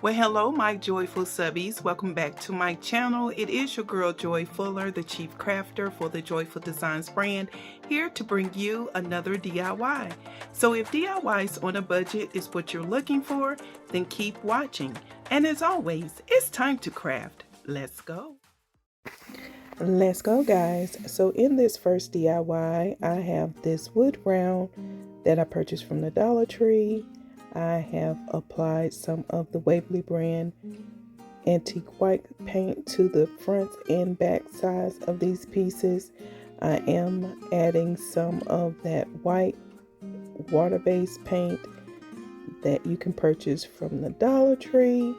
Well, hello, my joyful subbies. Welcome back to my channel. It is your girl, Joy Fuller, the chief crafter for the Joyful Designs brand, here to bring you another DIY. So if DIYs on a budget is what you're looking for, then keep watching. And as always, it's time to craft. Let's go. Let's go, guys. So in this first DIY, I have this wood round that I purchased from the Dollar Tree. I have applied some of the Waverly brand antique white paint to the front and back sides of these pieces. I am adding some of that white water-based paint that you can purchase from the Dollar Tree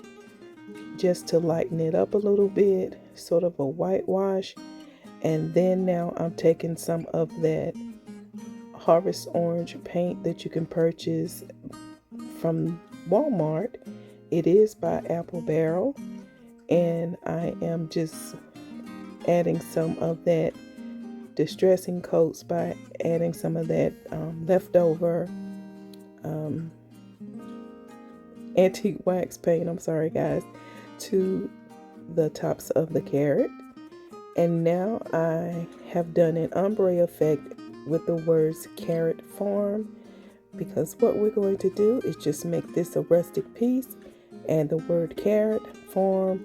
just to lighten it up a little bit, sort of a whitewash. And then now I'm taking some of that harvest orange paint that you can purchase from Walmart. It is by Apple Barrel, and I am just adding some of that distressing coats by adding some of that leftover antique wax paint, I'm sorry guys, to the tops of the carrot. And now I have done an ombre effect with the words Carrot Farm, because what we're going to do is just make this a rustic piece and the word carrot farm,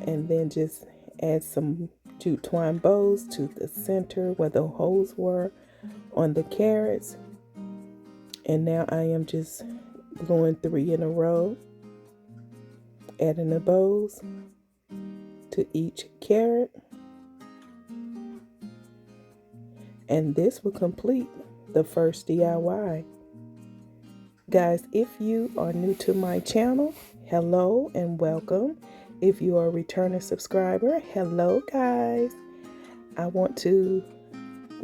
and then just add some jute twine bows to the center where the holes were on the carrots. And now I am just gluing 3 in a row, adding the bows to each carrot, and this will complete the first DIY. Guys, if you are new to my channel, hello and welcome. If you are a returning subscriber, hello guys. I want to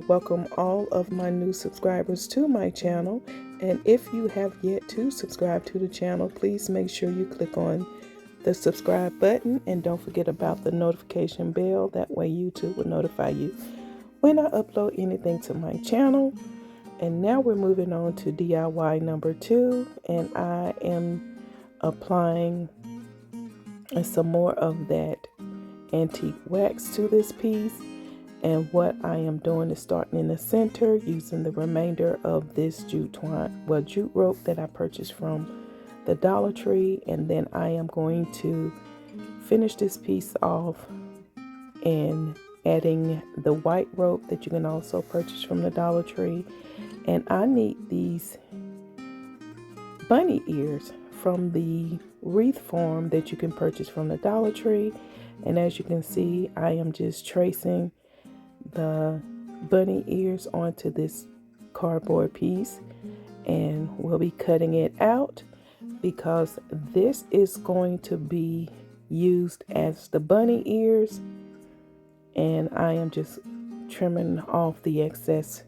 welcome all of my new subscribers to my channel, and if you have yet to subscribe to the channel, please make sure you click on the subscribe button and don't forget about the notification bell. That way YouTube will notify you when I upload anything to my channel. And now we're moving on to DIY number 2, and I am applying some more of that antique wax to this piece. And what I am doing is starting in the center using the remainder of this jute rope that I purchased from the Dollar Tree, and then I am going to finish this piece off and adding the white rope that you can also purchase from the Dollar Tree. And I need these bunny ears from the wreath form that you can purchase from the Dollar Tree. And as you can see, I am just tracing the bunny ears onto this cardboard piece, and we'll be cutting it out because this is going to be used as the bunny ears. And I am just trimming off the excess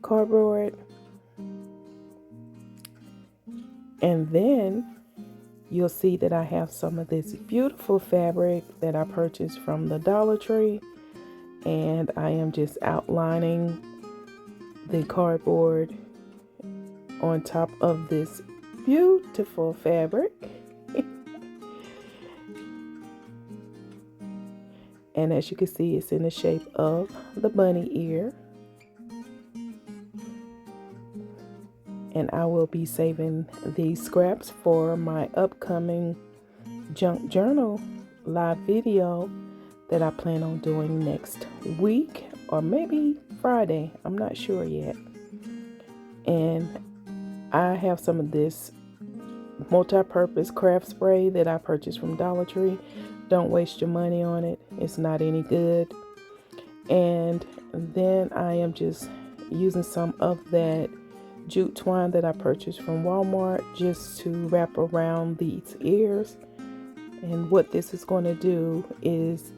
cardboard, and then you'll see that I have some of this beautiful fabric that I purchased from the Dollar Tree, and I am just outlining the cardboard on top of this beautiful fabric. And as you can see, it's in the shape of the bunny ear. And I will be saving these scraps for my upcoming junk journal live video that I plan on doing next week, or maybe Friday. I'm not sure yet. And I have some of this multi-purpose craft spray that I purchased from Dollar Tree. Don't waste your money on it. It's not any good. And then I am just using some of that jute twine that I purchased from Walmart just to wrap around these ears. And what this is going to do is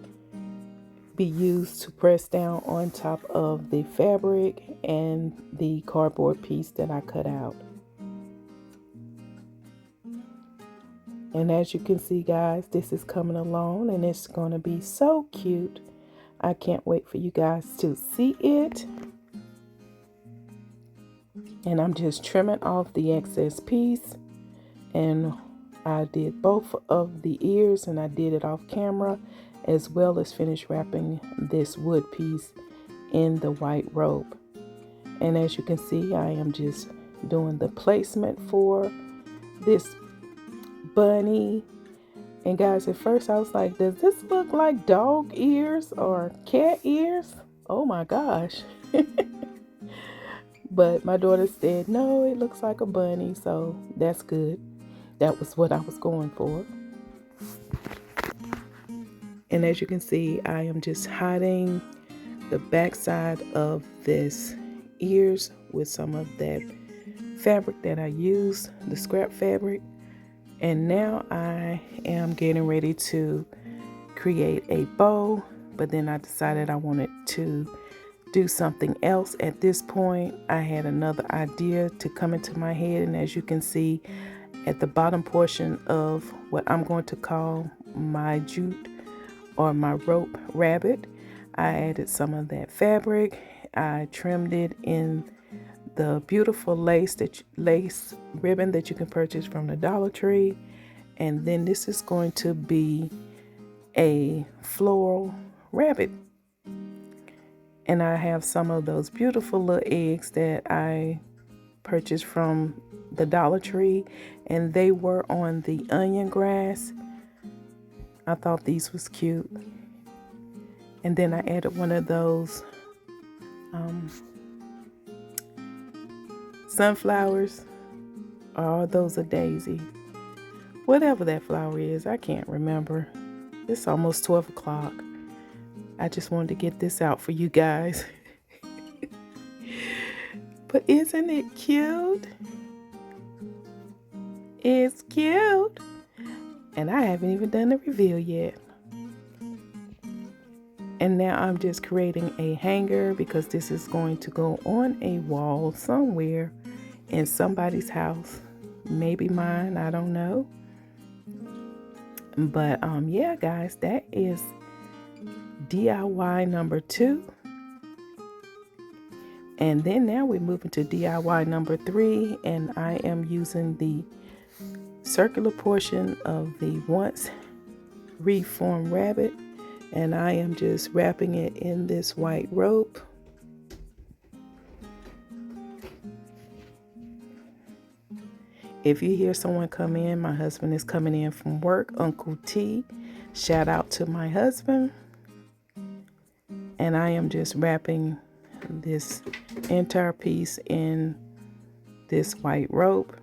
be used to press down on top of the fabric and the cardboard piece that I cut out. And as you can see, guys, this is coming along and it's going to be so cute. I can't wait for you guys to see it. And I'm just trimming off the excess piece. And I did both of the ears, and I did it off camera, as well as finish wrapping this wood piece in the white rope. And as you can see, I am just doing the placement for this bunny. And guys, at first I was like, does this look like dog ears or cat ears? Oh my gosh. But my daughter said, no, it looks like a bunny, so that's good. That was what I was going for. And as you can see, I am just hiding the backside of this ears with some of that fabric that I used, the scrap fabric. And now I am getting ready to create a bow, but then I decided I wanted to do something else. At this point, I had another idea to come into my head, and as you can see at the bottom portion of what I'm going to call my jute or my rope rabbit, I added some of that fabric. I trimmed it in the beautiful lace ribbon that you can purchase from the Dollar Tree, and then this is going to be a floral rabbit. And I have some of those beautiful little eggs that I purchased from the Dollar Tree, and they were on the onion grass. I thought these was cute. And then I added one of those sunflowers, or those are daisy, whatever that flower is, I can't remember. It's almost 12 o'clock. I just wanted to get this out for you guys. But isn't it cute? It's cute. And I haven't even done the reveal yet. And now I'm just creating a hanger, because this is going to go on a wall somewhere in somebody's house. Maybe mine, I don't know. But yeah guys, that is DIY number 2. And then now we're moving to DIY number 3, and I am using the circular portion of the once reformed rabbit, and I am just wrapping it in this white rope. If you hear someone come in, my husband is coming in from work, Uncle T. Shout out to my husband. And I am just wrapping this entire piece in this white rope.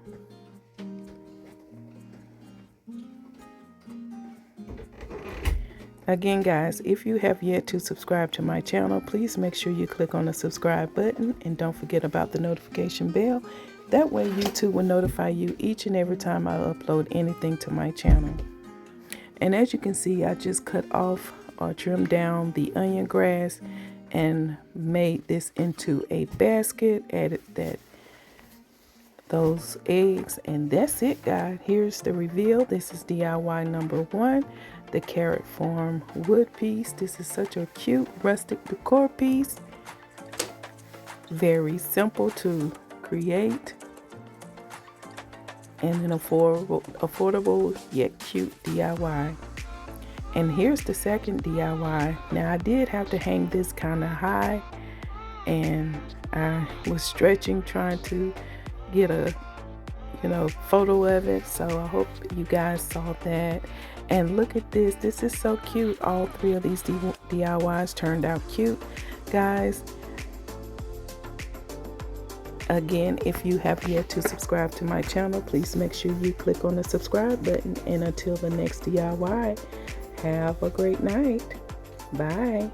Again guys, if you have yet to subscribe to my channel, please make sure you click on the subscribe button, and don't forget about the notification bell. That way YouTube will notify you each and every time I upload anything to my channel. And as you can see, I just cut off or trimmed down the onion grass and made this into a basket, added those eggs, and that's it guys. Here's the reveal. This is DIY number 1, the carrot form wood piece. This is such a cute rustic decor piece. Very simple to create, and an affordable yet cute DIY. And here's the second DIY. Now I did have to hang this kind of high, and I was stretching trying to get a photo of it, so I hope you guys saw that. And look at this. This is so cute. All 3 of these DIYs turned out cute guys. Again, if you have yet to subscribe to my channel, please make sure you click on the subscribe button. And until the next DIY, have a great night. Bye.